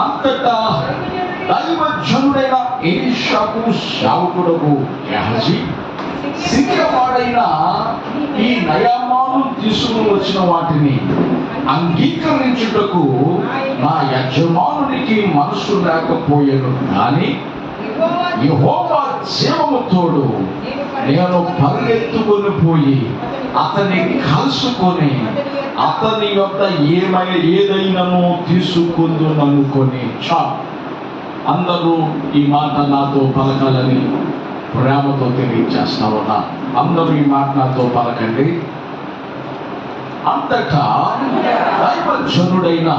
అంతటా దైవజనుడైన ఎలీషాకు సేవకుడకు గెహజీ, సిరియా వాడైన ఈ నయామాను తీసుకుని వచ్చిన వాటిని అంగీకరించుటకు నా యజమానునికి మనసు లేకపోయాను, కానీ యెహోవా జీవము తోడు నేను పరిగెత్తుకొని పోయి అతన్ని కలుసుకొని అతని యొక్క ఏదైనాను తీసుకుందుననుకొని. చాలు. అందరూ ఈ మాట నాతో పలకాలని ప్రేమతో తెలియజేస్తా ఉన్నా. అందరూ ఈ మాట నాతో పలకండి. అంతటా దైవజనుడైన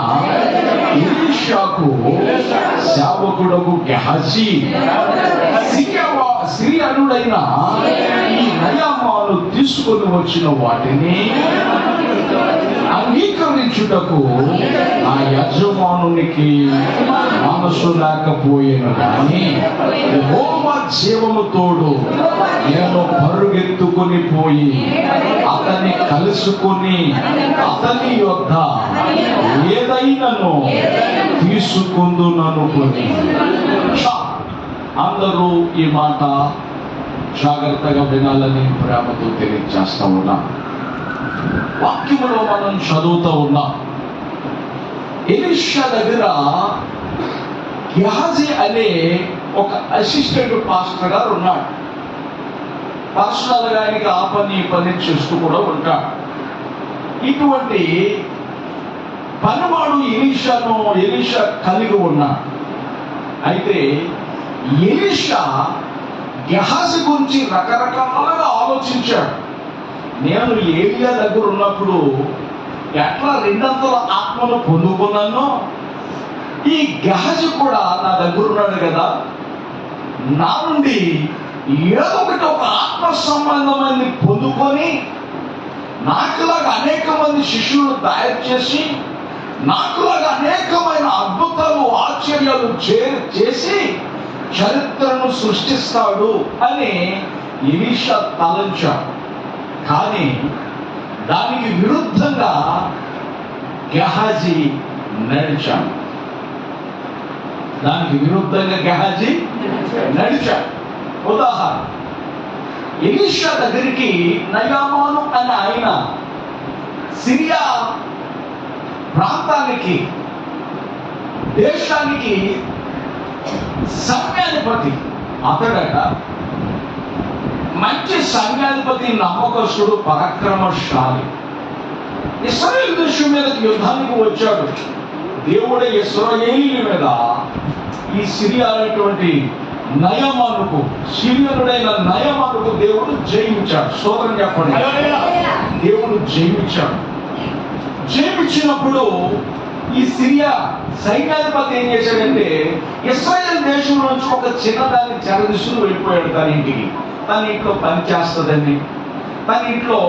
ఎలీషాకు సేవకుడకు గెహజీ, సిరియనుడైన ఈ నయామాను తీసుకొని వచ్చిన వాటిని అంగీకరించుటకు ఆ యజమానునికి మనసు లేకపోయేను, కానీ యెహోవా జీవము తోడు నేను పరుగెత్తుకొని పోయి అతన్ని కలుసుకొని అతని యొద్ద ఏదైనాను తీసుకుందుననుకొని. అందరూ ఈ మాట జాగ్రత్తగా వినాలని ప్రేమతో తెలియజేస్తా ఉన్నా. వాక్యములో మనం చదువుతూ ఉన్నాం, ఎలీషా దగ్గర గెహజీ అనే ఒక అసిస్టెంట్ పాస్టర్ గారు ఉన్నాడు. పర్సనల్ గా ఆయనకి ఆ పని చేస్తూ కూడా ఉంటాడు. ఇటువంటి పనివాడు ఎలీషా కలిగి ఉన్నాడు. అయితే ఎలీషా గెహజీ గురించి రకరకాలుగా ఆలోచించాడు. నేను ఏలియా దగ్గర ఉన్నప్పుడు ఎట్లా రెండంతల ఆత్మను పొందుకున్నానో, ఈ గెహజీ కూడా నా దగ్గర ఉన్నాడు కదా, నా నుండి ఏదో ఒకటి ఒక ఆత్మ సంబంధమైనది పొందుకొని నాకులాగా అనేక మంది శిష్యులను తయారు చేసి నాకులాగా అనేకమైన అద్భుతాలు ఆశ్చర్యాలు చేసి చరిత్రను సృష్టిస్తాడు అని ఎలీషా తలంచాడు. కానీ దానికి విరుద్ధంగా గెహజీ నడిచాడు. ఉదాహరణ, ఎలీషా దగ్గరికి నయామాను అనే ఆయన సిరియా ప్రాంతానికి దేశానికి సైన్యాధిపతి. అతడట మంచి సైన్యాధిపతి, నమ్మకస్తుడు, పరాక్రమశాలి. ఇశ్రాయేలు దేశం మీదకి యుద్ధానికి వచ్చాడు. దేవుడే ఇశ్రాయేలీయుల మీద ఈ సిరియా అనేటువంటి నయమానుకు, సిరియనుడైన నయమానుకు దేవుడు జయించాడు. స్తోత్రం చెప్పండి. దేవుడు జయించినప్పుడు ఈ సిరియా సైన్యాధిపతి ఏం చేశాడంటే ఇశ్రాయేల్ దేశం నుంచి ఒక చిన్నదాన్ని చెరదీసుకుని వెళ్ళిపోయాడు తన ఇంటికి. తన ఇంట్లో పని చేస్తుందని, తన ఇంట్లో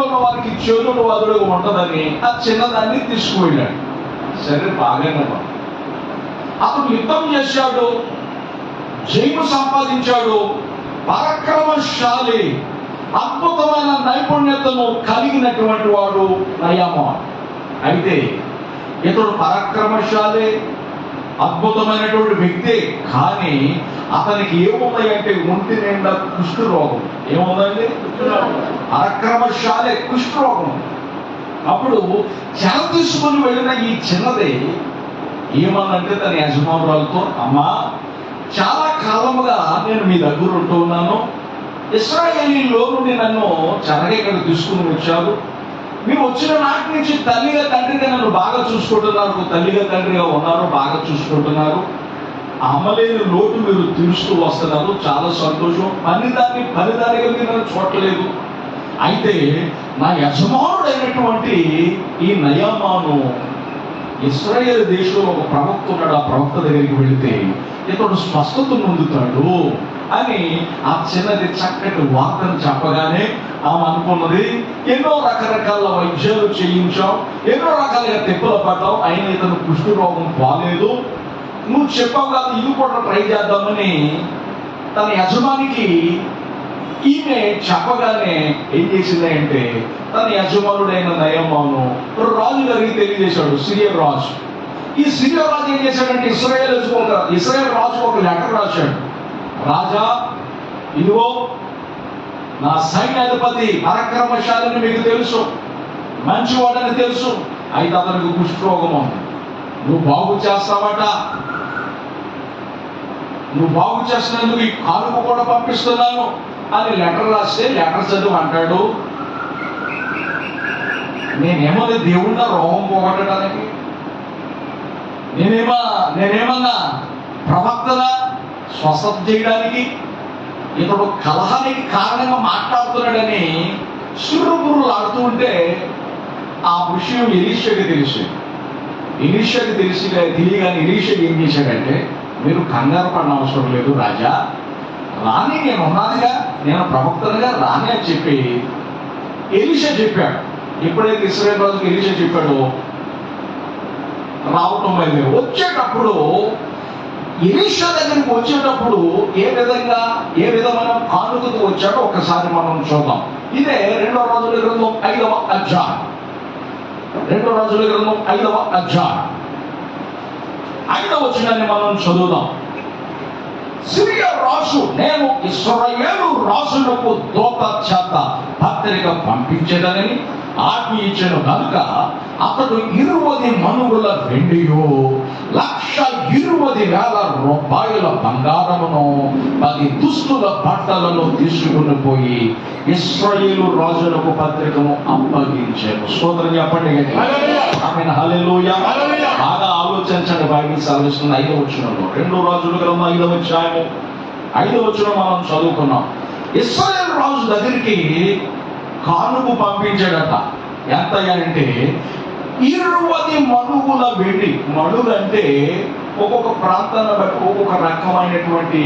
ఉన్న వారికి చెరువులు వదులుగా ఉంటుందని ఆ చిన్నదాన్ని తీసుకువెళ్ళాడు. సరే, బాగానే అతను యుద్ధం చేశాడు, జయము సంపాదించాడు, పరాక్రమశాలి, అద్భుతమైన నైపుణ్యతను కలిగినటువంటి వాడు నయామాను. అయితే ఇతడు పరాక్రమశాలి, అద్భుతమైనటువంటి వ్యక్తే. కానీ అతనికి ఏముందంటే ఒంటి నిండా కుష్ఠరోగం. ఏముందండి? పరాక్రమశాలి, కుష్ఠరోగం. అప్పుడు చెర తీసుకుని వెళ్ళిన ఈ చిన్నది ఏమన్నంటే తన యజమానురాలతో, అమ్మా, చాలా కాలముగా నేను మీ దగ్గర ఉంటూ ఉన్నాను. ఇశ్రాయేలీలో నుండి నన్ను చెరగా ఇక్కడ తీసుకుని వచ్చారు. మీరు వచ్చిన నాటి నుంచి తల్లిగా తండ్రిగా నన్ను బాగా చూసుకుంటున్నారు, తల్లిగా తండ్రిగా ఉన్నారు, బాగా చూసుకుంటున్నారు. అమ్మలేని లోటు మీరు తీరుస్తూ వస్తున్నారు, చాలా సంతోషం. పనిదానిగా మీరు నన్ను చూడలేదు. అయితే నా యజమానుడైనటువంటి ఈ నయామాను ఇశ్రాయేలు దేశంలో ఒక ప్రవక్త ఉన్నాడు. ఆ ప్రవక్త దగ్గరికి వెళితే ఇతడు స్వస్థత పొందుతాడు అని ఆ చిన్నది చక్కటి వార్తను చెప్పగానే ఆమె అనుకున్నది, ఎన్నో రకరకాల వైద్యాలు చేయించాం, ఎన్నో రకాలుగా తిప్పలు పడ్డాం, అయినా ఇతను కుష్ఠ రోగం పోలేదు. నువ్వు చెప్పావు కాదు, ఇది కూడా ట్రై చేద్దామని తన యజమానికి ఈమె చెప్పగానే ఏం చేసింది అంటే తన యజమానుడైన నయమాను రాజు గారికి తెలియజేశాడు. సిరియా రాజు ఈ సిరియా రాజు ఏం చేశాడంటే ఇశ్రాయేల్ రాజుకు ఒక లెటర్ రాశాడు. రాజా, ఇదిగో నా సైన్యాధిపతి పరాక్రమశాలిని మీకు తెలుసు, మంచివాడని తెలుసు, అయితే అతనికి కుష్ఠరోగం ఉంది. నువ్వు బాగు చేస్తావట, నువ్వు బాగు చేసినందుకు ఈ కానుక కూడా పంపిస్తున్నాను అని లెటర్ రాస్తే లెటర్ చదువు అంటాడు, నేనేమో దేవుళ్ళ రోగం పోగొట్టడానికి, నేనేమన్నా ప్రవక్తనా స్వస్థత చేయడానికి? ఇతడు కలహానికి కారణంగా మాట్లాడుతున్నాడని సుర్రుబుర్రులు ఆడుతూ ఉంటే ఆ విషయం ఎలీషాకి తెలియగానే ఎలీషా ఏం చేశాడంటే, మీరు కంగారు పడిన అవసరం లేదు రాజా, రాని నేను ఉన్నానుగా, నేను ప్రవక్తనుగా రాని అని చెప్పి ఎలీషా చెప్పాడు. ఎప్పుడైతే ఇశ్రాయేలు రాజుకి ఎలీషా చెప్పాడో రావటం లేదు. వచ్చేటప్పుడు ఎలీషా దగ్గరికి వచ్చేటప్పుడు ఏ విధమైన కానుకతో వచ్చాడో ఒకసారి మనం చూద్దాం. ఇదే 2వ రాజుల గ్రంథం 5వ అధ్యాయం. 2వ రాజుల గ్రంథం 5వ అధ్యాయం 5వ వచనాన్ని మనం చదువుదాం. సిరియా రాజు, నేను ఇశ్రాయేలు రాజులకు దూత చేత పత్రిక పంపించేదనని ఆజ్ఞ ఇచ్చెను కనుక అతడు 20 మణుగుల వెండియు 1,20,000 రూపాయల బంగారమును 10 దుస్తుల బట్టలను తీసుకుని పోయి ఇశ్రాయేలు రాజులకు పత్రికను అప్పగించాను. స్తోత్రం చెప్పండి. ఆమేన్, హల్లెలూయా. బాగా ఆలోచించండి. బైబిల్ సెలవిస్తుంది 5వ వచనంలో, 2 రాజుల గ్రంథం 5వ అధ్యాయం 5వ వచనం మనం చదువుకున్నాం. ఇశ్రాయేలు రాజు దగ్గరికి కానుక పంపించాడట. ఎంత అంటే 20 మణుగుల వెండి. మణులు అంటే ఒక్కొక్క ప్రాంతాన్ని బట్టి ఒక్కొక్క రకమైనటువంటి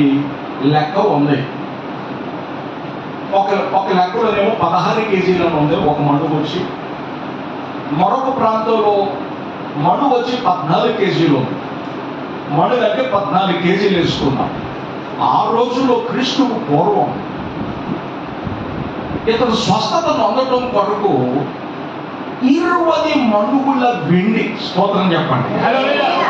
లెక్క ఉంది. ఒక లెక్కలోనేమో 16 కేజీలను ఉంది ఒక మణుగు వచ్చి, మరొక ప్రాంతంలో మణుగు వచ్చి 14 కేజీలు ఉంది. మణుగు అంటే 14 కేజీలు వేసుకున్నాం. ఆ రోజుల్లో క్రీస్తుకు పూర్వం ఇతను స్వస్థతను అందడం కొరకు 20 మణుగుల వెండి, స్తోత్రం చెప్పండి,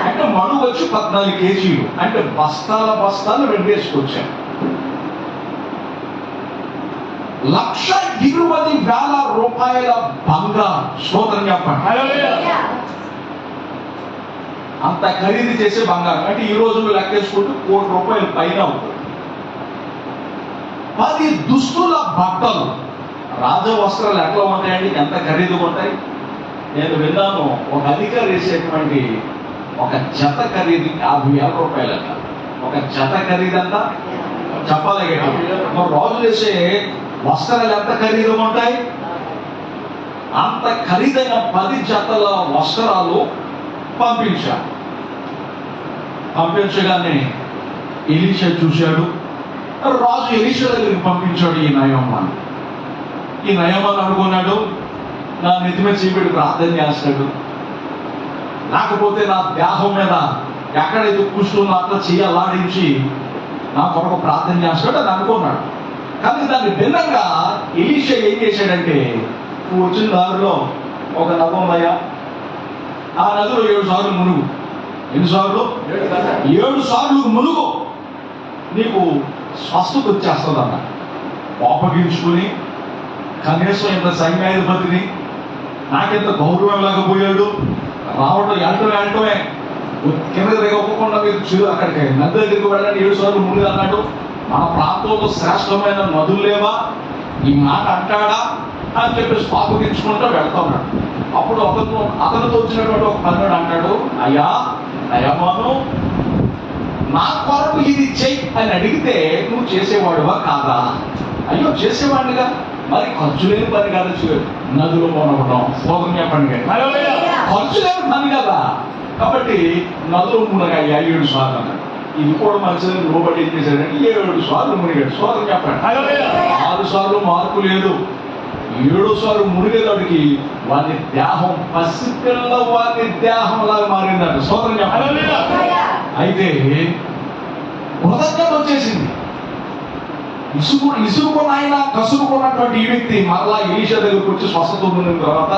అంటే మణుగు వచ్చి 14 కేజీలు, అంటే బస్తాలు వెండి వేసుకొచ్చారు. 1,20,000 రూపాయల బంగారం, స్తోత్రం చెప్పండి. అంత ఖరీదు చేసే బంగారం అంటే ఈ రోజుల్లో లెక్కేసుకుంటూ ₹1,00,00,000 పైన అవుతుంది. 10 దుస్తుల బట్టలు, రాజవస్త్రాలు ఎట్లా ఉంటాయండి, ఎంత ఖరీదుగా ఉంటాయి. నేను విన్నాను, ఒక అధికారి వేసేటువంటి ఒక జత ఖరీదు ₹50,000 అంట. ఒక జత ఖరీదంతా చెప్పాలి కదా. మరి రాజులు వేసే వస్త్రాలు ఎంత ఖరీదుగా ఉంటాయి. అంత ఖరీదైన 10 జతల వస్త్రాలు పంపించగానే ఎలీషా చూశాడు. రాజు ఎలీషా దగ్గరికి పంపించాడు ఈ నయమాన్ని. అనుకున్నాడు, నా నెత్తి మీద చీపెట్టి ప్రార్థన చేస్తాడు, లేకపోతే నా దేహం మీద ఎక్కడైతే కూర్చుందో అట్లా చెయ్యాలాడించి నా కొరకు ప్రార్థన చేస్తాడు అని అనుకున్నాడు. కానీ దాన్ని భిన్నంగా ఎలీషా ఏం చేశాడంటే, నువ్వు వచ్చిన దారిలో ఒక నది ఉందయ్యా, ఆ నదిలో 7 సార్లు మునుగు. ఎన్నిసార్లు? 7 సార్లు మునుగు, నీకు స్వస్థత వచ్చేస్తుందన్న. కోపగించుకుని కనీసం ఇంత సైన్యాధిపతిని నాకెంత గౌరవం లేకపోయాడు, రావడం వెళ్ళటమే కింద దిగకుండా మీరు అక్కడికి నది దగ్గరికి వెళ్ళండి 7 సార్లు మునిగి అన్నాడు. మన ప్రాంతంలో శ్రేష్టమైన నదులు లేవా, ఈ మాట అంటాడా అని చెప్పేసి కోపగించుకుంటూ వెళ్తున్నాడు. అప్పుడు అతనితో వచ్చినటువంటి ఒక పనుడు అంటాడు, అయ్యా నయమాను, నా కొరకు ఇది చెయ్యి అని అడిగితే నువ్వు చేసేవాడువా కాదా? అయ్యో చేసేవాడిగా, మరి ఖర్చు లేని పని కాదు నదులు మునగడం, స్తోత్రం చెప్పండి. ఖర్చు లేని పని కదా, కాబట్టి నదులు మునగయ్యా 7 సార్లు అన్నాడు. ఇది కూడా మంచిదని లోబడి ఏం చేశాడంటే 7 సార్లు మునిగాడు. స్తోత్రం చెప్పండి. 6 సార్లు మార్పు లేదు, 7 సార్లు మునిగేదాడికి వారి దేహం పసిపిల్ల వారి దేహంలాగా మారిందట. స్తోత్రం చెప్పండి. అయితే కృతజ్ఞత వచ్చేసింది. ఇసురుకున్న ఆయన కసురుకున్నటువంటి ఈ వ్యక్తి మరలా ఎలీషా దగ్గరకు వచ్చి స్వస్థత పొందిన తర్వాత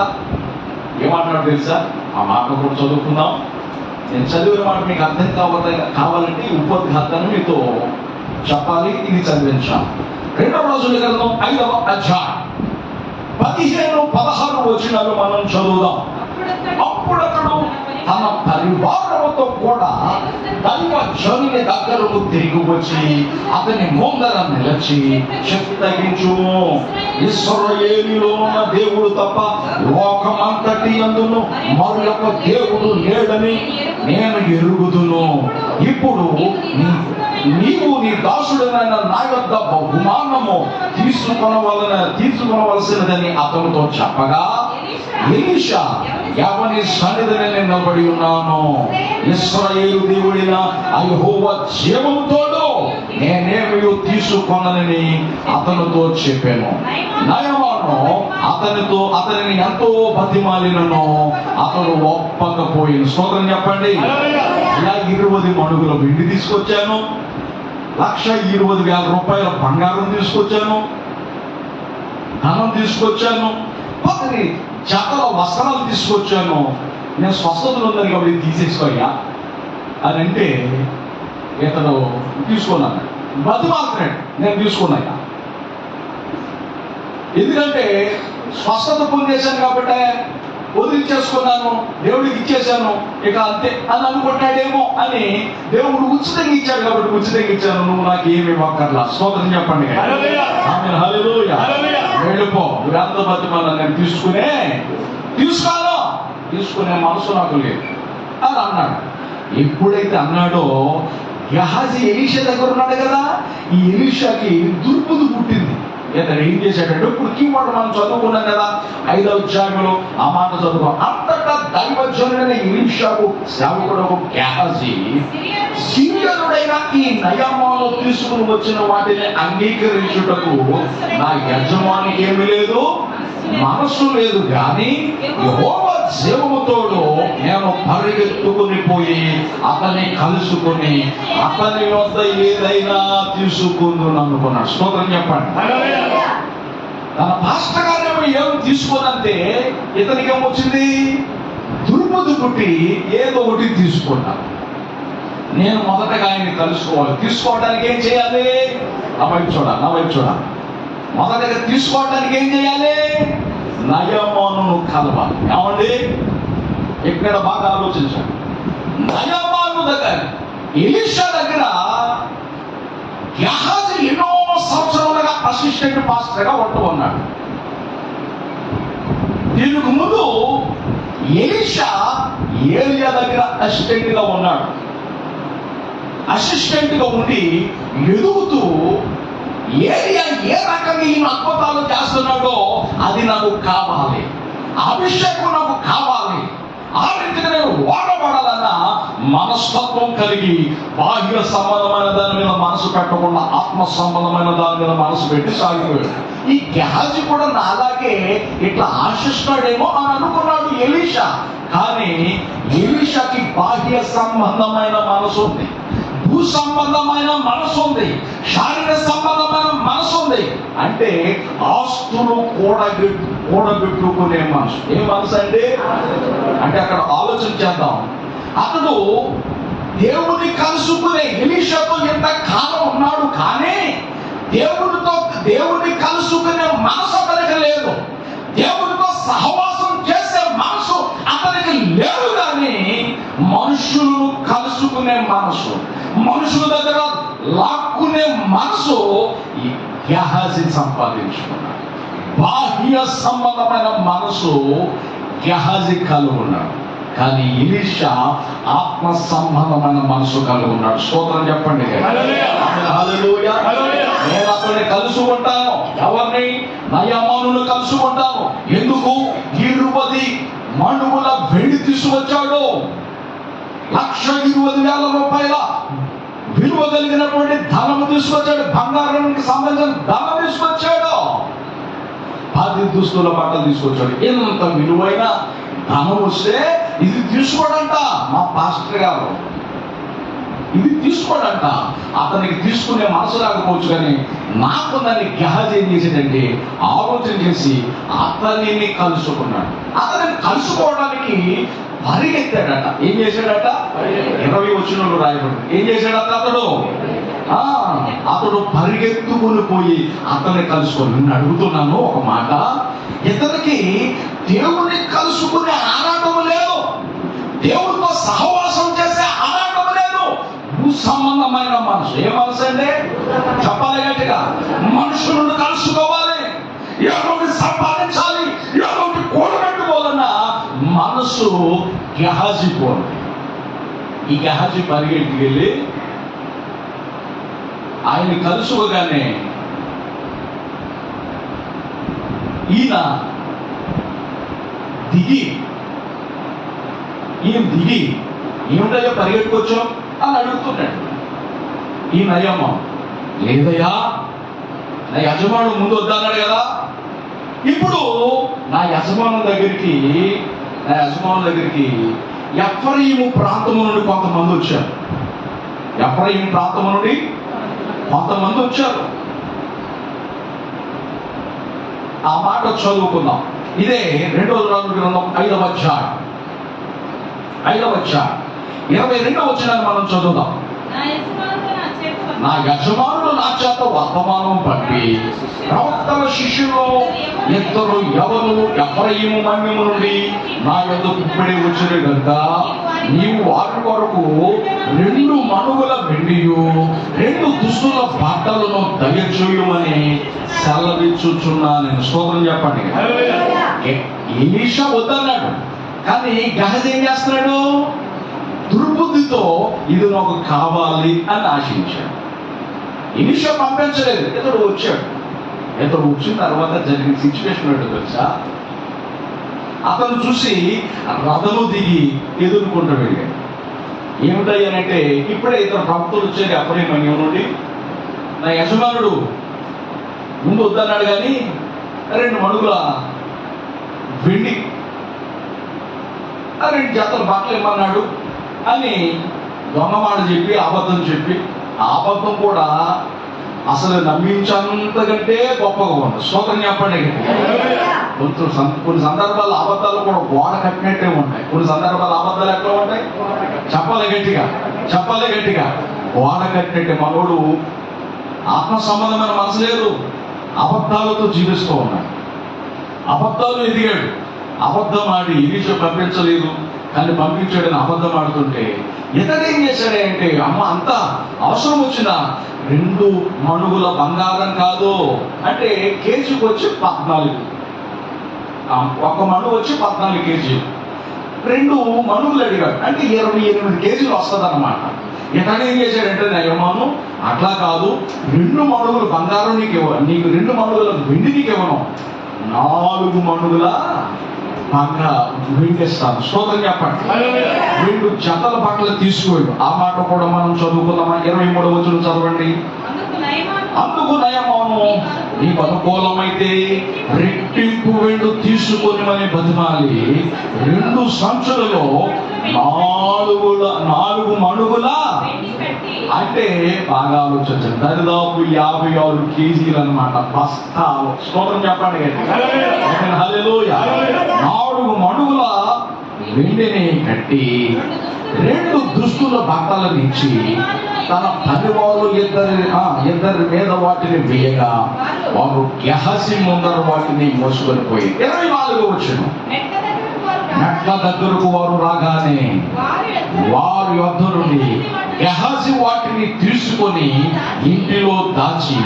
ఏమంటున్నాడు తెలుసా? ఆ మాట కూడా చదువుకుందాం. నేను చదివిన మాట మీకు అర్థం కావాలంటే ఉపోద్ఘాతాన్ని మీతో చెప్పాలి. ఇది చదివించాం. 2వ రాజుల గ్రంథం 5వ అధ్యాయం 15-16 వచనాలు మనం చదువుదాం. అప్పుడు అతడు తన పరివారముతో కూడా దైవ జనుని దగ్గరకు తిరిగి వచ్చి అతని ముందర నిలిచి చెప్తగించుము, ఇశ్రాయేలులో ఉన్న దేవుడు తప్ప లోకమంతటి యందును మరి యొక్క దేవుడు లేడని నేను ఎరుగుదును. ఇప్పుడు నీవు నీ దాసుడైన నా యొద్ద బహుమానము తీసుకొనవలసినదని అతనితో చెప్పగా, ఎలీషా, ఎవని సన్నిధిని నిలబడి ఉన్నాను, ఇశ్రాయేలు దేవుడిన యెహోవా జీవముతోడు నేనేమి తీసుకొనని అతనితో చెప్పాను. నయమాను అతనిని ఎంతో బతిమాలినను అతడు ఒప్పకపోయిన. స్తోత్రం చెప్పండి. ఇలా 20 మణుగుల వెండి తీసుకొచ్చాను, 1,20,000 రూపాయల బంగారం తీసుకొచ్చాను, ధనం తీసుకొచ్చాను, 10 జతల వస్త్రాలు తీసుకొచ్చాను. నేను స్వస్థతలు ఉందని కాబట్టి తీసేసుకోయ్యా అని అంటే ఇతడు తీసుకున్నాను. బతిమాలుతున్నాడు, నేను తీసుకున్నాయ్యా. ఎందుకంటే స్వస్థత పొందేశాను కాబట్టి వదిలించేసుకున్నాను, దేవుడికి ఇచ్చేశాను, ఇక అంతే అని అనుకుంటాడేమో అని దేవుడు ఉచితంగా ఇచ్చాడు కాబట్టి ఉచితంగా ఇచ్చాను, నువ్వు నాకు ఏమి ఇవ్వక్కర్లా. స్తోత్రం చెప్పండి. ఆమేన్, హల్లెలూయా. వెళ్ళిపో, వేంత బతిమాలను నేను తీసుకునే మనసు నాకు లేదు అని అన్నాడు. ఎప్పుడైతే అన్నాడో గెహాజీ ఎలీషా దగ్గర ఉన్నాడు కదా, ఈ ఎలీషాకి దుర్బుద్ధి పుట్టింది. ఇతను ఏం చేశాడంటే, ఇప్పుడు కీవర్డ్ మనం చదువుకున్నాం కదా 5వ అధ్యాయంలో ఆ మాట చదువు. అంతటా దైవజనుడైన ఎలీషాకు సేవకుడు గెహాజీ సిరియనుడైన ఈ నయమాను తీసుకుని వచ్చిన వాటిని అంగీకరించుటకు నా యజమానికి ఏమి లేదు, మనస్సు లేదు, కానీ యెహోవా జీవముతోడు నేను పరిగెత్తుకుని పోయి అతన్ని కలుసుకుని అతని వద్ద ఏదైనా తీసుకుందును అనుకున్నాడు. స్తోత్రం చెప్పండి. తన పాస్టర్ గారేమో ఏం తీసుకోనంటే ఇతనికి ఏమొచ్చింది, దుర్బుద్ధి పుట్టి ఏదో ఒకటి తీసుకున్నా. నేను మొదటగా ఆయన్ని కలుసుకోవాలి. తీసుకోవడానికి ఏం చేయాలి? నా వైపు చూడాలి. మొదటగా తీసుకోవడానికి ఏం చేయాలి? నయమానును కలవాలి. ఏమండి, ఇక్కడ బాగా ఆలోచించండి. నయమాను దగ్గర, ఎలీషా దగ్గర గెహాజీ ఎన్నో సంవత్సరాలుగా అసిస్టెంట్ పాస్టర్గా ఉన్నాడు. దీనికి ముందు ఎలీషా ఏలియా దగ్గర అసిస్టెంట్గా ఉన్నాడు. అసిస్టెంట్గా ఉండి ఎదుగుతూ ఏలియా ఏ రకంగా ఈ అద్భుతాలు చేస్తున్నాడో అది నాకు కావాలి, అభిషేకం నాకు కావాలి, ఆ రీతిగా నేను వాడబడాలన్న మనస్తత్వం కలిగి బాహ్య సంబంధమైన దాని మీద మనసు పెట్టకుండా ఆత్మ సంబంధమైన దాని మీద మనసు పెట్టి సాగిపోయాడు. ఈ గెహాజీ కూడా నాలాగే ఇట్లా ఆశిస్తాడేమో అని అనుకున్నాడు ఎలీషా. కానీ ఎలీషాకి బాహ్య సంబంధమైన మనసు ఉంది, భూ సంబంధమైన మనసు ఉంది, శారీరక సంబంధమైన మనసు ఉంది. అంటే ఆస్తులు కూడబెట్టుకునే మనసు. ఏ మనసు అంటే అక్కడ ఆలోచన చేద్దాం. అతడు దేవుని కలుసుకునే ఎలీషాతో ఎంత కాలం ఉన్నాడు, కానీ దేవుని కలుసుకునే మనసు అతనికి లేదు, దేవునితో సహవాసం చేసే మనసు అతనికి లేదు. కానీ మనుషులను కలుసుకునే మనసు, మనుషుల దగ్గర లాక్కునే మనసు గెహాజీ సంపాదించుకున్నాడు. బాహ్య సంబంధమైన మనసు గెహాజీ కలిగి ఉన్నాడు, కానీ ఎలీషా ఆత్మ సంబంధమైన మనసు కలిగి ఉన్నాడు. స్తోత్రం చెప్పండి. హల్లెలూయా. నేను అతన్ని కలుసుకుంటాను. ఎవరిని? నయమానును కలుసుకుంటాను. ఎందుకు? 20 మణుగుల వెండి తీసుకొచ్చాడు, 1,20,000 రూపాయల విలువ కలిగినటువంటి ధనము తీసుకొచ్చాడు, బంగారానికి సంబంధించిన ధనం తీసుకొచ్చాడు, 10 దుస్తుల బట్టలు తీసుకొచ్చాడు. ఎంత విలువైన ధనం వస్తే ఇది తీసుకోడంట మా పాస్టర్ గారు, ఇది తీసుకోడంట. అతనికి తీసుకునే మనసు రాకపోవచ్చు, కానీ నాకు దాన్ని గెహాజీ ఏం చేసేదంటే ఆలోచన చేసి అతనిని కలుసుకున్నాడు. అతనిని కలుసుకోవడానికి పరిగెత్తాడట. ఏం చేశాడట? 20 వచనంలో రాయబడింది. ఏం చేశాడట అతడు? అతడు పరిగెత్తుకుని పోయి అతన్ని కలుసుకొని, నిన్ను అడుగుతున్నాను ఒక మాట, ఇతనికి దేవుణ్ణి కలుసుకునే ఆరాటం లేదు, దేవుడితో సహవాసం చేసే ఆరాటం లేదు. సంబంధమైన మనసు. ఏ మనసు అంటే? చెప్పాలి గట్టిగా, మనుషులను కలుసుకోవాలి, ఏదోటి సంపాదించాలి, ఏదోటి కూడబెట్టుకోవాలన్న మనసు గెహాజీ పోండి. ఈ గెహాజీ పరిగెత్తికి వెళ్ళి ఆయన కలుసుకోగానే ఈయన దిగి ఏమిటయ్యా పరిగెట్టుకొచ్చాం అని అడుగుతున్నాడు. ఈ నయమ్మ, లేదయ్యా నా యజమానుడు ముందు వద్దన్నాడు కదా, ఇప్పుడు నా యజమానుల దగ్గరికి ఎఫ్రాయిము ప్రాంతము నుండి కొంతమంది వచ్చారు. ఎఫ్రాయిము ప్రాంతము నుండి కొంతమంది వచ్చారు. ఆ మాట చదువుకుందాం. ఇదే 2వ రాజుల గ్రంథం 5వ అధ్యాయం 22వ వచనాన్ని మనం చదువుదాం. నా యజమానుడు నా చేత వర్తమానం పంపి, ప్రవక్తల శిష్యులు ఇద్దరు ఎవరు ఎఫ్రాయిము మన్యము నుండి నా యొద్దకు ఇప్పుడే వచ్చారు కనుక నీవు వారి కొరకు 2 మణుగుల వెండియు 2 దుస్తుల బట్టలను దయచేయమని సెలవిచ్చుచున్నాను. స్తోత్రం చెప్పండి. ఎలీషా వద్దన్నాడు, కానీ గెహాజీ ఏం చేస్తున్నాడు? దుర్బుద్ధితో ఇది నాకు కావాలి అని ఆశించాడు. ఎలీషా పంపించలేదు, ఇతడు వచ్చాడు. ఇతడు వచ్చిన తర్వాత జరిగిన సిచ్యువేషన్ ఏంటో తెలుసా? అతను చూసి రథము దిగి ఎదుర్కొంటూ వెళ్ళాడు. ఏమిటయ్యానంటే, ఇప్పుడే ఇతను భక్తులు వచ్చేది ఎఫ్రాయిము నుండి నా యజమానుడు ముందు వద్దన్నాడు, కానీ 2 మణుగుల వెండి 2 జతల బట్టలు ఇమ్మన్నాడు అని దొంగమాట చెప్పి, అబద్ధం చెప్పి, ఆ అబద్ధం కూడా అసలు నమ్మించంతకంటే గొప్పగా ఉంది. స్తోత్రం చెప్పండి. కొన్ని సందర్భాలు అబద్ధాలు కూడా గోడ కట్టినట్టే ఉంటాయి. కొన్ని సందర్భాలు అబద్ధాలు ఎట్లా ఉంటాయి? చెప్పాలి గట్టిగా గోడ కట్టినట్టే. మనోడు ఆత్మ సంబంధమైన మనసు లేదు, అబద్ధాలతో జీవిస్తూ ఉన్నాడు. అబద్ధాలు ఎదిగాడు. అబద్ధం ఆడి ఎలీషా పంపించలేదు, కానీ పంపించాడని అబద్ధం ఆడుతుంటే ఇతడేం చేశాడంటే, అమ్మ అంతా అవసరం వచ్చిన 2 మణుగుల బంగారం కాదు అంటే కేజీకి వచ్చి 14, 1 మణుగు వచ్చి 14 కేజీలు, 2 మణుగులు అడిగాడు అంటే 28 కేజీలు వస్తుంది అన్నమాట. ఇతడేం చేశాడంటే, నయమాను అట్లా కాదు, 2 మణుగులు బంగారం నీకు 2 మణుగుల వెండి నీకు ఇవ్వను, 4 మణుగుల వెండిస్తాను. స్తోత్రం చెప్పండి. 2 జతల బట్టలు తీసుకోండి. ఆ మాట కూడా మనం చదువుకుందామా? 23వ వచనం చదవండి. అందుకు నయమాను నీకు అనుకూలమైతే రెట్టింపు వెండు తీసుకొని అని బతిమాలి 2 సంచులలో 4 మణుగుల అంటే బాగా ఆలోచించండి, దరిదాపు 56 కేజీలు అన్నమాట బస్తాలు. స్తోత్రం చెప్పండి. హల్లెలూయా. 4 మణుగుల వెండిని కట్టి 2 దుస్తుల బట్టలను ఇచ్చి తన పనివారు ఇద్దరి మీద వాటిని వేయగా వారు గెహాజీ ముందర వాటిని మోసుకొని పోయి 24వ వచనం. మెట్ల దగ్గరకు వారు రాగానే వారి యొద్ద నుండి గెహాజీ వాటిని తీసుకొని ఇంటిలో దాచి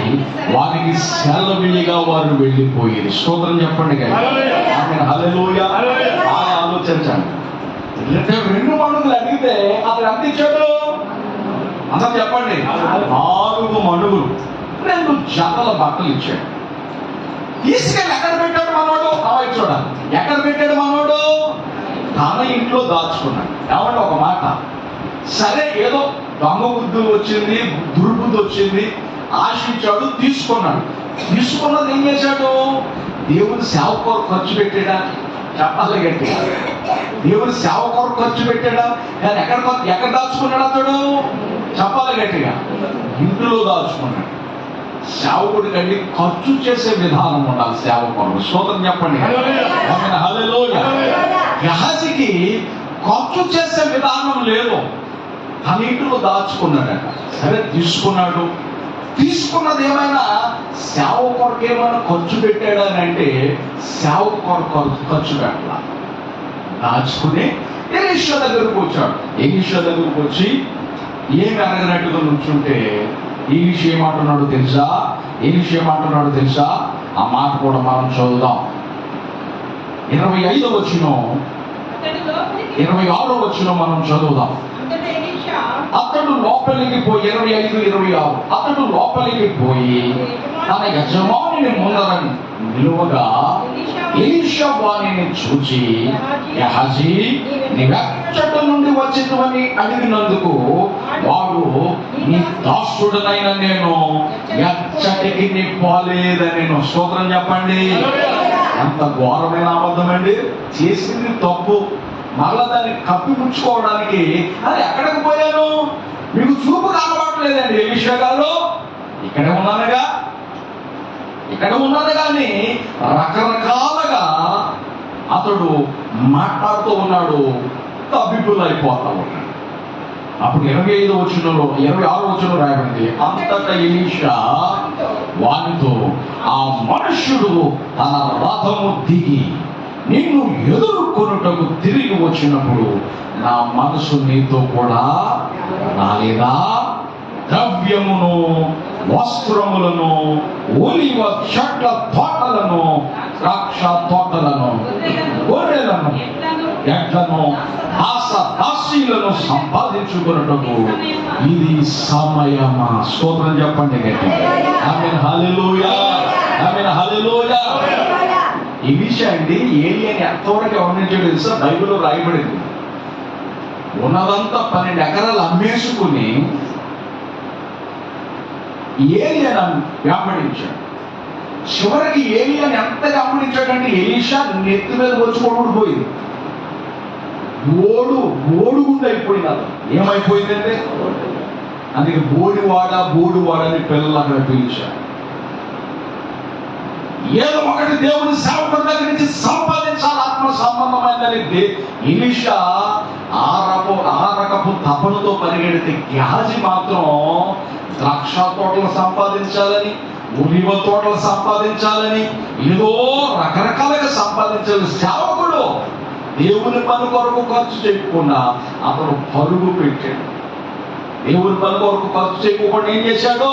వారికి సెలవిగా వారు వెళ్ళిపోయేది. స్తోత్రం చెప్పండి. హల్లెలూయా. ఆలోచించండి. 2 మణుగులు అడిగితే అతను ఎంత ఇచ్చాడు? అందరూ చెప్పండి. 4 మణుగులు 2 జతల బట్టలు ఇచ్చాడు. తీసుకెళ్ళి ఎక్కడ పెట్టాడు మనోడు? చూడాలి. ఎక్కడ పెట్టాడు మనోడు? తన ఇంట్లో దాచుకున్నాడు. ఏమంటే ఒక మాట, సరే ఏదో దొంగ బుద్ధి వచ్చింది, దుర్బుద్ధి వచ్చింది, ఆశించాడు, తీసుకున్నాడు. తీసుకున్నది ఏం చేశాడు? దేవుని సేవ కొరకు ఖర్చు పెట్టాడా? చెప్పాలి గట్టిగా. దేవుని సేవ కొరకు ఖర్చు పెట్టాడా? కానీ ఎక్కడ దాచుకున్నాడు అతడు? చెప్పాలి గట్టిగా. ఇంట్లో దాచుకున్నాడు. సేవకుడి కంటే ఖర్చు చేసే విధానం ఉండాలి సేవ కొరకు. స్తోత్రం చెప్పండి. హల్లెలూయా. గెహాజీకి ఖర్చు చేసే విధానం లేదు. తన ఇంట్లో దాచుకున్నాడట. సరే తీసుకున్నాడు. తీసుకున్నది ఏమైనా సేవ కొరకు ఏమైనా ఖర్చు పెట్టాడా అని అంటే సేవ కొరకు ఖర్చు పెట్టాల. దాచుకుని ఎలీషా దగ్గరకు వచ్చాడు. ఎలీషా దగ్గరకు వచ్చి ఏమి అడగనట్టుగా నుంచుంటే ఎలీషా ఏమంటున్నాడు తెలుసా? ఎలీషా ఏమంటున్నాడు తెలుసా? ఆ మాట కూడా మనం చదువుదాం. 25వ వచనం, 26వ వచనం మనం చదువుదాం. అతడు లోపలికి పోయి 25, 26 అతడు లోపలికి పోయి తన యజమానిని ముందర నిలువగా ఎలీషా వానిని చూచి, గెహజీ, నీవెచ్చట నుండి వచ్చినవని అడిగినందుకు వాడు, నీ దాసుడనైన నేను ఎచ్చటికి నీ పోలేదని. స్తోత్రం చెప్పండి. ఎంత ఘోరమైన అబద్ధం అండి. చేసింది తప్పు, మళ్ళా దాన్ని కప్పిపుచ్చుకోవడానికి అది ఎక్కడికి పోయాను, మీకు చూపు కనబడలేదండి ఎలీషా గారు, ఇక్కడే ఉన్నాను కానీ రకరకాలుగా అతడు మాట్లాడుతూ ఉన్నాడు, తబ్బిబ్బులైపోతా ఉన్నాడు. అప్పుడు 25వ వచనంలో 26వ వచనం రాయబడింది, అంతటా ఎలీషా వానితో, ఆ మనుష్యుడు తన రథము దిగి నిన్ను ఎదుర్కొనుటకు తిరిగి వచ్చినప్పుడు నా మనసు నీతో కూడా రాలేదా? ద్రవ్యమును, వస్త్రములను, ఒలివ చెట్ల తోటలను, ద్రాక్ష తోటలను, గొర్రెలను, ఎడ్లను, దాసీలను సంపాదించుకున్నటకు ఇది సమయమా? స్తోత్రం చెప్పండి గట్టిగా. ఆమేన్, హల్లెలూయా, ఆమేన్, హల్లెలూయా. ఈ విషయం అండి ఏలియాని ఎంతవరకు గమనించాడు తెలుసా? బైబిల్లో రాయబడింది. ఉన్నదంతా 12 ఎకరాలు అమ్మేసుకుని ఏలియాను వెంబడించాడు. చివరికి ఏలియాని ఎంత వెంబడించాడంటే ఎలీషా నెత్తి మీద వచ్చి పోయింది. బోడుగుండు అయిపోయింది. అది ఏమైపోయిందంటే అందుకే బోడివాడ అని పిల్లలు అక్కడ పిలిచారు. ఏదో ఒకటి దేవుని సేవకుడి దగ్గర నుంచి సంపాదించాలి, ఆత్మ సంబంధమైనది. ఎలీషా ఆ రకపు తపనతో పరిగెడితే గెహజీ మాత్రం ద్రాక్ష తోటలు సంపాదించాలని, ఒలివ తోటలు సంపాదించాలని, ఏదో రకరకాలుగా సంపాదించాలి. సేవకుడు దేవుని పని కొరకు ఖర్చు చేయకుండా అతను పరుగు పెట్టాడు. దేవుని పని కొరకు ఖర్చు చేయకుండా ఏం చేశాడు?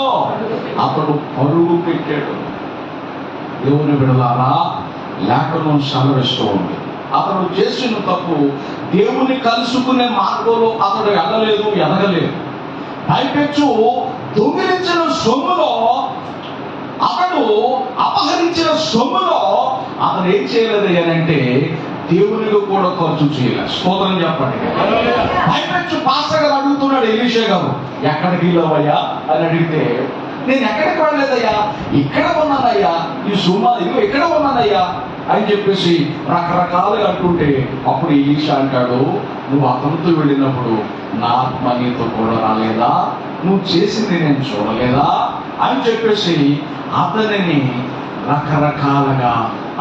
అతడు పరుగు పెట్టాడు. దేవుని బిడ్డలారా, లేఖనం సెలవిస్తూ ఉంది, అతడు చేసిన తప్పు దేవుని కలుసుకునే మార్గంలో అతడు ఎదగలేదు. పైపెచ్చు దొంగిలించిన సొమ్ములో, అతడు అపహరించిన సొమ్ములో అతను ఏం చేయలేదు అని అంటే దేవునికి కూడా ఖర్చు చేయలేదు. స్తోత్రం చెప్పండి. పైపెచ్చు పాస్టర్ గారు అడుగుతున్నాడు ఎలీషా గారు, ఎక్కడికి వెళ్ళావయ్యా అని అడిగితే, నేను ఎక్కడికి వెళ్ళలేదయ్యా, ఇక్కడ ఉన్నానయ్యా, ఈ సుమా ఇదిగో ఇక్కడ ఉన్నానయ్యా అని చెప్పేసి రకరకాలుగా అంటుంటే అప్పుడు ఎలీషా అంటాడు, నువ్వు అతనితో వెళ్ళినప్పుడు నా ఆత్మ నీతో కూడా రాలేదా? నువ్వు చేసింది నేను చూడలేదా అని చెప్పేసి అతనిని రకరకాలుగా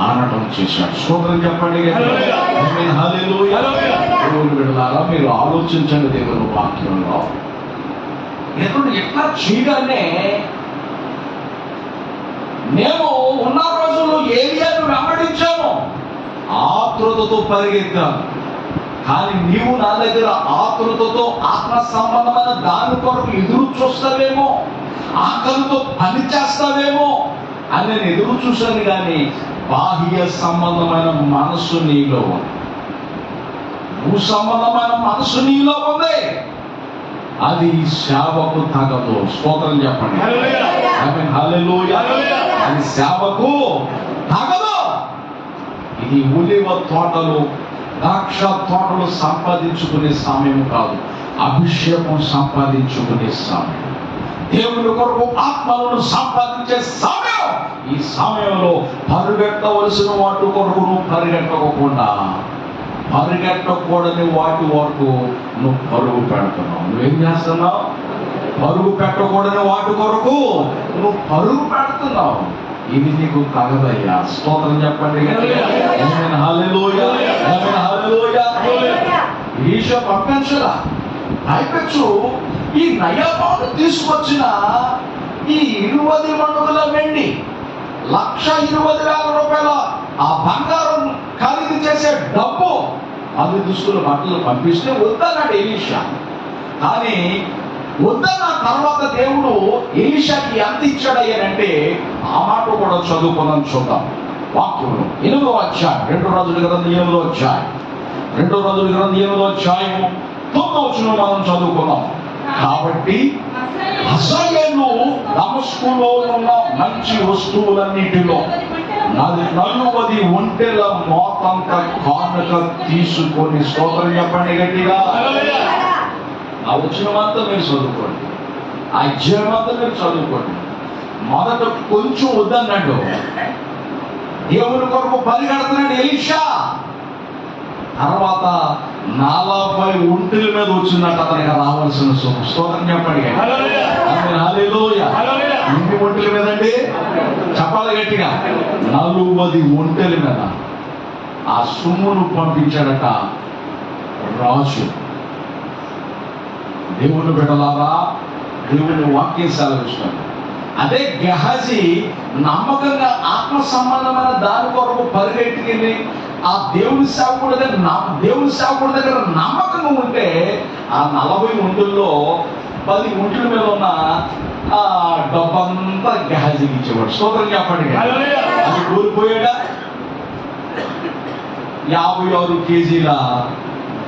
ఆనటం చేశాడు. స్తోత్రం చెప్పండి. హల్లెలూయా. దేవుని బిడ్డలారా, మీరు ఆలోచించండి. దేవుని వాక్యంలో ఎప్పుడు ఎట్లా చేయగానే నేను ఉన్న రోజుల్లో ఏలియాను వెంబడించాను, ఆతృతతో పరిగెత్తాను. కానీ నీవు నా దగ్గర ఆతృతతో ఆత్మ సంబంధమైన దాని కొరకు ఎదురు చూస్తావేమో, ఆకలితో పని చేస్తావేమో అని నేను ఎదురు చూశాను. కానీ బాహ్య సంబంధమైన మనస్సు నీలో ఉంది, భూ సంబంధమైన మనస్సు నీలో ఉంది. అది సేవకు తగదు. స్తోత్రం చెప్పండి. ఆమేన్, హల్లెలూయా. అది సేవకు తగదు. ఇది ఒలివ తోటలు, ద్రాక్ష తోటలు సంపాదించుకునే సమయం కాదు, అభిషేకం సంపాదించుకునే సమయం, దేవుని కొరకు ఆత్మలను సంపాదించే సమయం. ఈ సమయంలో పరిగెట్టవలసిన వాటి కొరకు నువ్వు పరిగెట్టకూడని వాటి వరకు నువ్వు పరుగు పెడుతున్నావు. నువ్వేం చేస్తున్నావు? పరుగు పెట్టకూడని వాటి కొరకు నువ్వు పరుగు పెడుతున్నావు. ఇది నీకు తగదయ్యా. స్తోత్రం చెప్పండి. ఆమేన్, హల్లెలూయా, ఆమేన్, హల్లెలూయా. ఎలీషా పంపించలా. పైపెచ్చు ఈ నయామాను తీసుకొచ్చిన ఈ 20 మణుగుల వెండి, 1,20,000 రూపాయల ఆ బంగారం ఖరీదు చేసే డబ్బు, అది దుస్తుల బట్టలు పంపిస్తే వద్దన్నాడు ఎలీషా. కానీ వద్దన్న తర్వాత దేవుడు ఎలీషాకి ఎంత ఇచ్చాడయ్యానంటే ఆ మాట కూడా చదువుకుందాం, చూద్దాం వాక్యంలో. 8వ అధ్యాయం, 2 రాజుల గ్రంథం 8వ అధ్యాయం, 2 రాజుల గ్రంథం 8వ అధ్యాయము 9వ వచనం మనం చదువుకున్నాం. కాబట్టి హజాయేలు దమస్కులో ఉన్న మంచి వస్తువులన్నిటిలో 40 ఒంటెల మోతంత కానుక తీసుకొని, స్తోత్రం చెప్పండి గట్టిగా. ఆ వచనమంతా మీరు చదువుకోండి, ఆ అధ్యాయమంతా మీరు చదువుకోండి. మొదట కొంచెం వద్దన్నాడు, దేవుని కొరకు పరిగెడుతున్నాడు ఎలీషా. తర్వాత 40 ఒంటెల మీద వచ్చిందట అతనికి రావాల్సిన సొమ్ము. స్తోత్రం చెప్పండి. హల్లెలూయా. ఎన్ని ఒంటెల మీద అండి? చెప్పాలి గట్టిగా. 40 ఒంటెల మీద ఆ సొమ్మును పంపించాడట రాజు. దేవుని బిడ్డలారా, దేవుని వాక్యం సెలవిస్తాడు. అదే గెహజీ నమ్మకంగా ఆత్మ సంబంధమైన దాని కొరకు పరిగెట్టుకెళ్ళి ఆ దేవుని సేవకుడి దగ్గర నమ్మకంగా ఉంటే ఆ 40 ఒంటుల్లో 10 ఒంటుల మీద ఉన్న ఆ డబ్బంతా గెహజీకి ఇచ్చేవాడు. స్తోత్రం చెప్పండి. అది కోల్పోయాడా? 56 కేజీల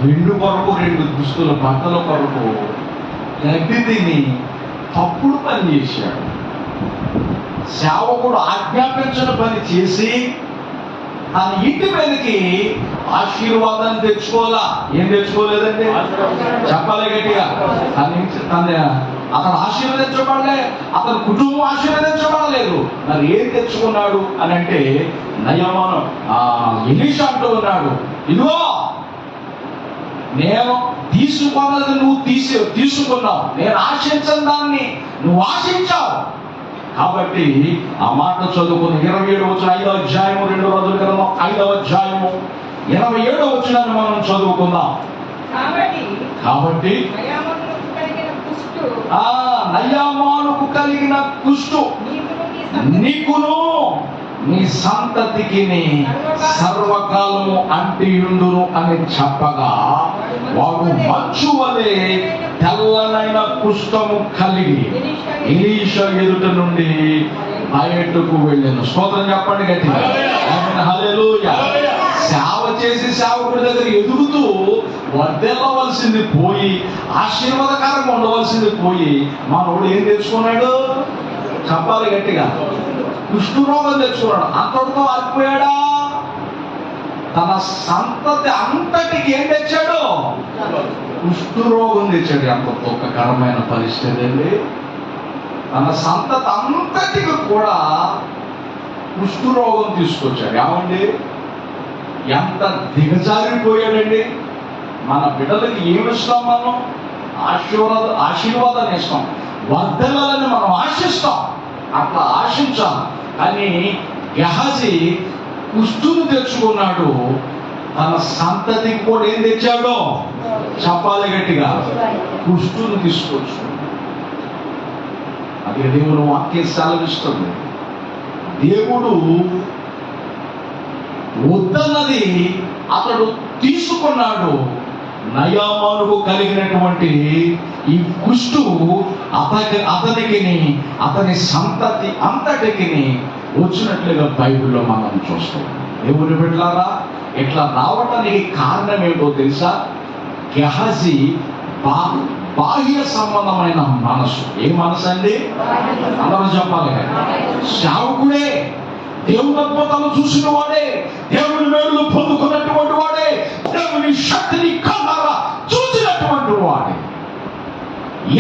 వెండి కొరకు 2 దుస్తుల బట్టల కొరకు గడ్డి తిని తప్పుడు పని చేశాడు. సేవకుడు ఆజ్ఞాపించిన పని చేసి తన ఇంటి మీదకి ఆశీర్వాదాన్ని తెచ్చుకోవాలా? ఏం తెచ్చుకోలేదండి? చెప్పాలి గట్టిగా. అతను ఆశీర్వదించబడలే, అతని కుటుంబం ఆశీర్వదించబడలేదు. మరి ఏం తెచ్చుకున్నాడు అని అంటే, నయమాను ఎలీషా అంటూ ఉన్నాడు, ఇదిగో నేను తీసుకున్నది నువ్వు తీసుకున్నావు, నేను ఆశించని దాన్ని నువ్వు ఆశించావు. కాబట్టి ఆ మాట చదువుకుని 27వ వచనం, 5వ అధ్యాయము 2 రాజుల గ్రంథం 5వ అధ్యాయము 27వ వచనాన్ని మనం చదువుకుందాం. కాబట్టి నయామానుకు కలిగిన కుష్టు నీకును నీ సంతతికి సర్వకాలము అంటియుండును అని చెప్పగా, వాడు మంచు వలె తెల్లనైన కుష్ఠము కలిగి ఎలీషా ఎదుట నుండి బయటకు వెళ్ళాను. స్తోత్రం చెప్పండి గట్టిగా. హల్లెలూయా. సేవ చేసి సేవకుడి దగ్గర ఎదుగుతూ వర్దెల్లవలసింది పోయి, ఆశీర్వాదకరంగా ఉండవలసింది పోయి, మనోడు ఏం తెచ్చుకున్నాడు? చెప్పాలి గట్టిగా. కుష్ఠరోగం తెచ్చుకున్నాడు. అంతటితో ఆగిపోయాడా? తన సంతతి అంతటికి ఏం తెచ్చాడు? కుష్ఠరోగం తెచ్చాడు. ఎంత దుఃఖకరమైన పరిస్థితి అండి. తన సంతతి అంతటికి కూడా కుష్ఠరోగం తీసుకొచ్చాడు. ఏమండి, ఎంత దిగజారిపోయాడండి. మన బిడ్డలకి ఏమి ఇస్తాం? మనం ఆశీర్వాదాన్ని ఇస్తాం, వర్ధలాలని మనం ఆశిస్తాం, అట్లా ఆశించాలి. కానీ గెహజీ కుష్ఠును తెచ్చుకున్నాడు. తన సంతతికి కూడా ఏం తెచ్చాడో? చెప్పాలి గట్టిగా. కుష్ఠును తీసుకొచ్చు. అదే దేవుని వాక్యం సెలవిస్తుంది. దేవుడు వద్దన్నది అతడు తీసుకున్నాడు. నయామానుకు కలిగినటువంటి ఈ కుష్టు అతనికి అతని సంతతి అంతటికి వచ్చినట్లుగా బైబిల్లో మనం చూస్తాం. దేవుని బిడ్డలారా, ఇట్లా రావటానికి కారణం ఏంటో తెలుసా? గెహజీ బాహ్య సంబంధమైన మనసు. ఏ మనసు అండి? అందరూ చెప్పాలి. సేవకుడే, దేవుని అద్భుతాలు చూసిన వాడే, దేవుని మేలు పొందుకున్నటువంటి వాడే, దేవుని శక్తిని కన్నారా చూసినటువంటి వాడే.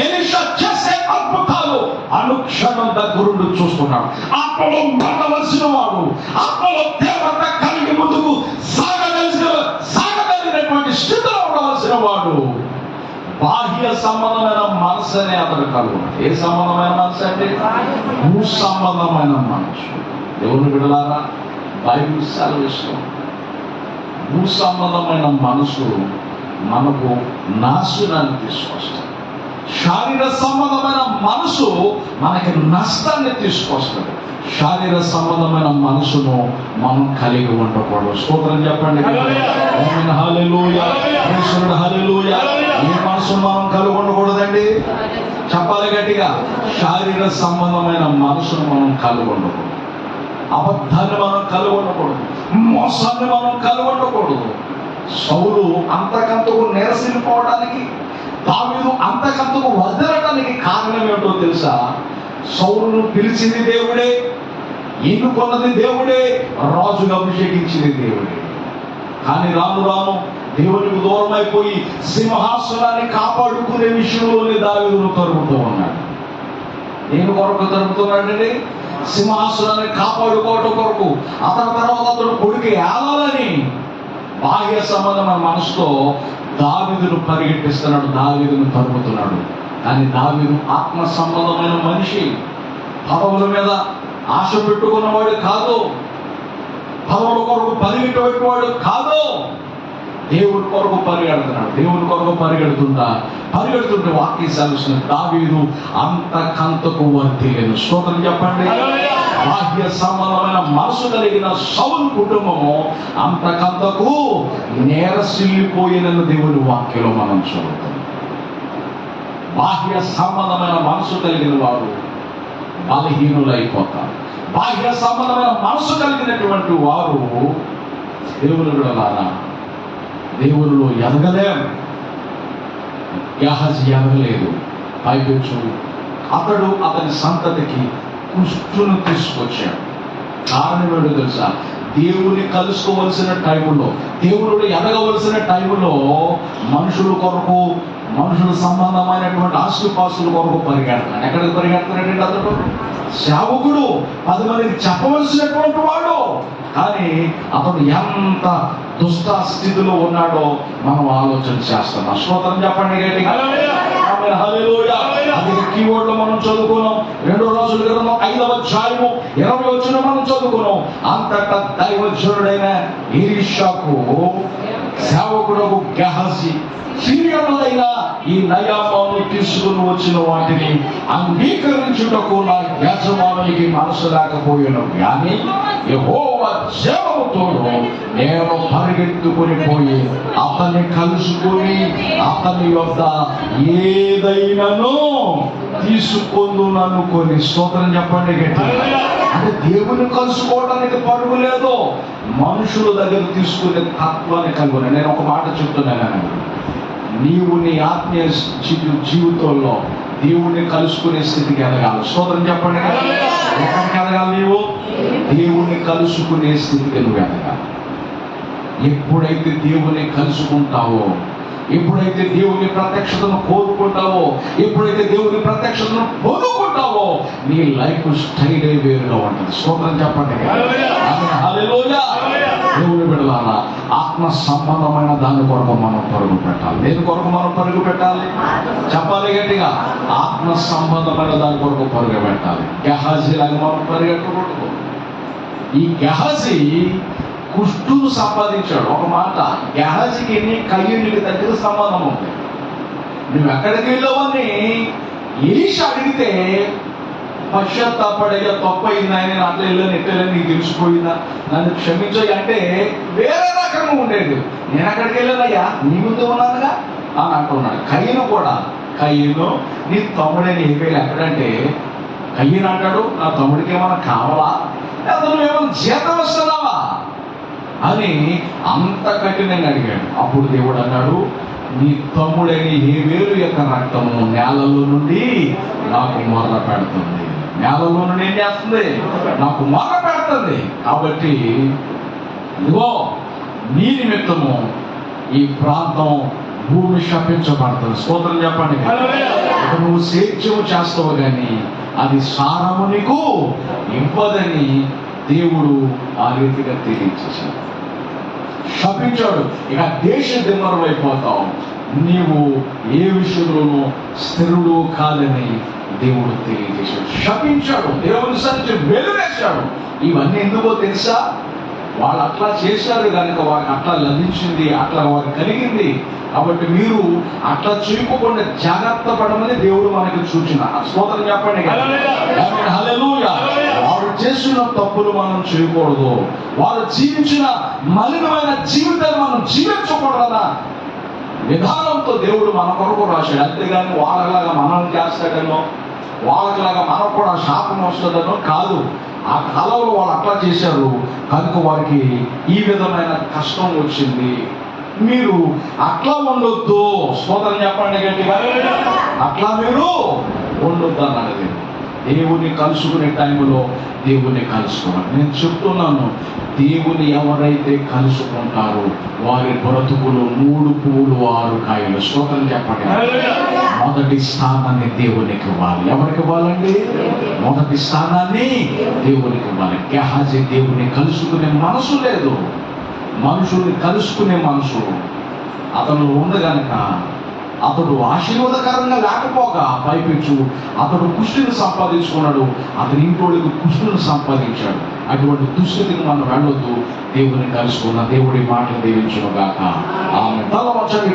ఎలీషా చేసే అద్భుతాలు అనుక్షణం దగ్గరుండి చూస్తున్నాడు. ఆత్మలో మండవలసిన వాడు, ఆత్మలో దేవత కలిగి ముందుకు సాగగలిగినటువంటి స్థితిలో ఉండవలసిన వాడు. బాహ్య సంబంధమైన మనసు అనే అతడు కలుగు. ఏ సంబంధమైన మనసు అంటే? భూ సంబంధమైన మనసు. దేవుని బిడ్డలారా, బైబిల్ సెలవిస్తాం, భూ సంబంధమైన మనసు మనకు నాశనాన్ని తీసుకొస్తాడు. శారీర సంబంధమైన మనసు మనకి నష్టాన్ని తీసుకొస్తుంది. శారీర సంబంధమైన మనసును మనం కలిగి ఉండకూడదు. స్తోత్రం చెప్పండి. హల్లెలూయా, యేసువుడు హల్లెలూయా. ఈ మనసును మనం కలిగి ఉండకూడదండి. చెప్పాలి గట్టిగా. శారీర సంబంధమైన మనసును మనం కలిగి ఉండకూడదు. అబద్ధాన్ని మనం కలిగి ఉండకూడదు. మోసాన్ని మనం కలిగి ఉండకూడదు. సౌలు అంతకంతకు నిరసిపోవడానికి, దావీదు అంతకంతకు వదలటానికి కారణం ఏమిటో తెలుసా? సౌలును పిలిచింది దేవుడే, ఎన్నుకొన్నది దేవుడే, రాజుగా అభిషేకించింది దేవుడే. కానీ రాను రాను దేవునికి దూరం అయిపోయి సింహాసనాన్ని కాపాడుకునే విషయంలోనే దావీదును తరుగుతూ ఉన్నాడు. దేని కొరకు తరుగుతున్నాడండి? సింహాసనాన్ని కాపాడుకోవడం కొరకు. అతని తర్వాత అతడు కొడుకు ఏలాలని బాహ్య సంబంధమైన మనసుతో దావీదును పరిగెట్టిస్తున్నాడు, దావీదును తరుగుతున్నాడు. కానీ దావీదు ఆత్మ సంబంధమైన మనిషి. పదవుల మీద ఆశ పెట్టుకున్నవాడు కాదు, పదవుల కొరకు పరిగెట్టేవాడు కాదు. దేవుడి కొరకు పరిగెడుతున్నాడు. దేవుడి కొరకు పరిగెడుతుంటే వాక్యం సెలవుస్తుంది, దావీదు అంతకంతకు వర్తిల్లేను. స్తోత్రం చెప్పండి. బాహ్య సంబంధమైన మనసు కలిగిన సౌలు కుటుంబము అంతకంతకు నేరసిల్లిపోయిన దేవుడి వాక్యంలో మనం చదువుతాం. బాహ్య సంబంధమైన మనసు కలిగిన వారు బలహీనులైపోతారు. బాహ్య సంబంధమైన మనసు కలిగినటువంటి వారు దేవునిలో ఎదగలేం. గెహజీ ఎదగలేదు. పైపెచ్చు అతని సంతతికి కుష్టును తీసుకొచ్చాడు. కారణం ఏంటో తెలుసా? దేవుని కలుసుకోవలసిన టైంలో, దేవుడు ఎదగవలసిన టైంలో మనుషుల కొరకు, మనుషుల సంబంధమైనటువంటి ఆస్తిపాస్తుల కొరకు పరిగెడతాడు. ఎక్కడికి పరిగెడతాడంటే అతడు సేవకుడు, 10 మందికి చెప్పవలసినటువంటి వాడు. కానీ అతడు ఎంత దుష్ట స్థితిలో ఉన్నాడో మనం ఆలోచన చేస్తున్నాం. స్తోత్రం చెప్పండి గట్టిగా. హల్లెలూయా. అది కీవర్డ్ లో మనం చదువుకున్నాం. 2 రాజుల గ్రంథం 5వ అధ్యాయము 20వ వచనం మనం చదువుకున్నాం. అంతటా దైవజనుడైన ఎలీషాకు సేవకుడు గెహజీ సిరియనులైన ఈ నయామాను తీసుకుని వచ్చిన వాటిని అంగీకరించుటకు నా యజమానునికి మనసు లేకపోయాను. కానీ యెహోవా జీవముతో నేను పరిగెత్తుకుని పోయి అతన్ని కలుసుకుని అతని వద్ద ఏదైనాను తీసుకుందుననుకొని. స్తోత్రం చెప్పండి గట్టి. అంటే దేవుని కలుసుకోవడానికి పరుగు లేదు, మనుషుల దగ్గర తీసుకునే తత్వాన్ని కలుగునే. నేను ఒక మాట చెప్తున్నాను, నీవు నీ ఆత్మీయ జీవితంలో దేవుణ్ణి కలుసుకునే స్థితికి ఎదగాలి. స్తోత్రం చెప్పండి. ఎక్కడికి ఎదగాలి? నీవు దేవుణ్ణి కలుసుకునే స్థితికి నువ్వు ఎదగాలి. ఎప్పుడైతే దేవుని కలుసుకుంటావో, ఎప్పుడైతే దేవుని ప్రత్యక్షతను కోరుకుంటావో, ఎప్పుడైతే దేవుని ప్రత్యక్షతను పొందుకుంటావో, నీ లైఫ్ స్టైల్ వేరుగా ఉంటుంది. స్తోత్రం చెప్పండి. హల్లెలూయా. దేవుని బిడ్డలారా, ఆత్మ సంబంధమైన దాని కొరకు మనం పరుగు పెట్టాలి. దేని కొరకు మనం పరుగు పెట్టాలి? చెప్పాలి గట్టిగా. ఆత్మ సంబంధమైన దాని కొరకు పరుగు పెట్టాలి. గెహజీ లాగా మనం పరిగెట్టకూడదు. ఈ గెహజీ కుష్టును సంపాదించాడు. ఒక మాట, గెహజీకి కయ్యూనికి దగ్గర సంబంధం ఉంది. నువ్వు ఎక్కడికి వెళ్ళావని ఎలీషా అడిగితే పశ్చాత్తాపడయ్యా, తప్పయిందా, నేను అట్లా వెళ్ళాను ఎట్లా నీకు తెలిసిపోయిందా, నన్ను క్షమించాయి అంటే వేరే రకంగా ఉండేది. నేను అక్కడికి వెళ్ళానయ్యా, నీ ముందు ఉన్నానుగా అని అంటున్నాడు. కయ్యను కూడా, కయ్యను నీ తమ్ముడే నీ పేరు ఎక్కడంటే, కయ్యను అంటాడు నా తమ్ముడికి ఏమైనా కావాలా, లేదా నువ్వేమైనా జీతం ఇస్తున్నావా అని అంత కఠినంగా అడిగాడు. అప్పుడు దేవుడు అన్నాడు, నీ తమ్ముడైన హేబేలు యొక్క రక్తము నేలలో నుండి నాకు మొర్ర పెడుతుంది. నేలలో నుండి ఏం చేస్తుంది? నాకు మొర్ర పెడుతుంది. కాబట్టి ఇదిగో నీ నిమిత్తము ఈ ప్రాంతం భూమి శపించబడుతుంది. స్తోత్రం చెప్పండి. నువ్వు సేద్యము చేస్తావు కానీ అది సారము నీకు ఇవ్వదని దేవుడు ఆ రీతిగా తెలియచేశాడు. శపించాడు. ఇక దేశ దిమ్మరం అయిపోతావు, నీవు ఏ విషయంలోనూ స్థిరుడు కాదని దేవుడు తెలియజేశాడు. శపించాడు, దేవుని సన్నిధి వెలువేశాడు. ఇవన్నీ ఎందుకో తెలుసా? వాళ్ళు అట్లా చేశారు కనుక వారికి అట్లా లభించింది, అట్లా వారికి కలిగింది. కాబట్టి మీరు అట్లా చేయకుండా జాగ్రత్త పడమని దేవుడు మనకి సూచన. స్తోత్రం చెప్పండి. హల్లెలూయా. వారు చేసిన తప్పులు మనం చేయకూడదు, వారు జీవించిన మలినమైన జీవితాన్ని మనం జీవించకూడదన్న విధానంతో దేవుడు మన కొరకు రాశాడు. అంతేగాని వాళ్ళలాగా మనం చేస్తాడనో, వాళ్ళలాగా మనకు కూడా శాపం వస్తుందనో కాదు. ఆ కాలంలో వాళ్ళు అట్లా చేశారు కనుక వారికి ఈ విధమైన కష్టం వచ్చింది. మీరు అట్లా ఉండొద్దు. స్తోత్రం చెప్పండి గట్టిగా. అట్లా మీరు ఉండొద్దు అన్నది. దేవుని కలుసుకునే టైంలో దేవుని కలుసుకోవాలి. నేను చెప్తున్నాను, దేవుని ఎవరైతే కలుసుకుంటారో వారి బ్రతుకులు 3 పూలు 6 కాయలు. స్తోత్రం చెప్పండి. మొదటి స్థానాన్ని దేవునికి ఇవ్వాలి. ఎవరికి ఇవ్వాలండి? మొదటి స్థానాన్ని దేవునికి ఇవ్వాలి. గెహాజీ దేవుని కలుసుకునే మనసు లేదు, మనుషుల్ని కలుసుకునే మనసు అతను ఉంది గనక అతడు ఆశీర్వాదకరంగా లేకపోగా పైపించు అతడు కుష్టిని సంపాదించుకున్నాడు, అతని ఇంటోళ్ళకి కుష్టిని సంపాదించాడు. అటువంటి దుస్థితికి మనం వెళ్ళొద్దు. దేవుని కలుసుకున్న దేవుడి మాటలు దీవించును గాక. ఆమె తల వచ్చండి.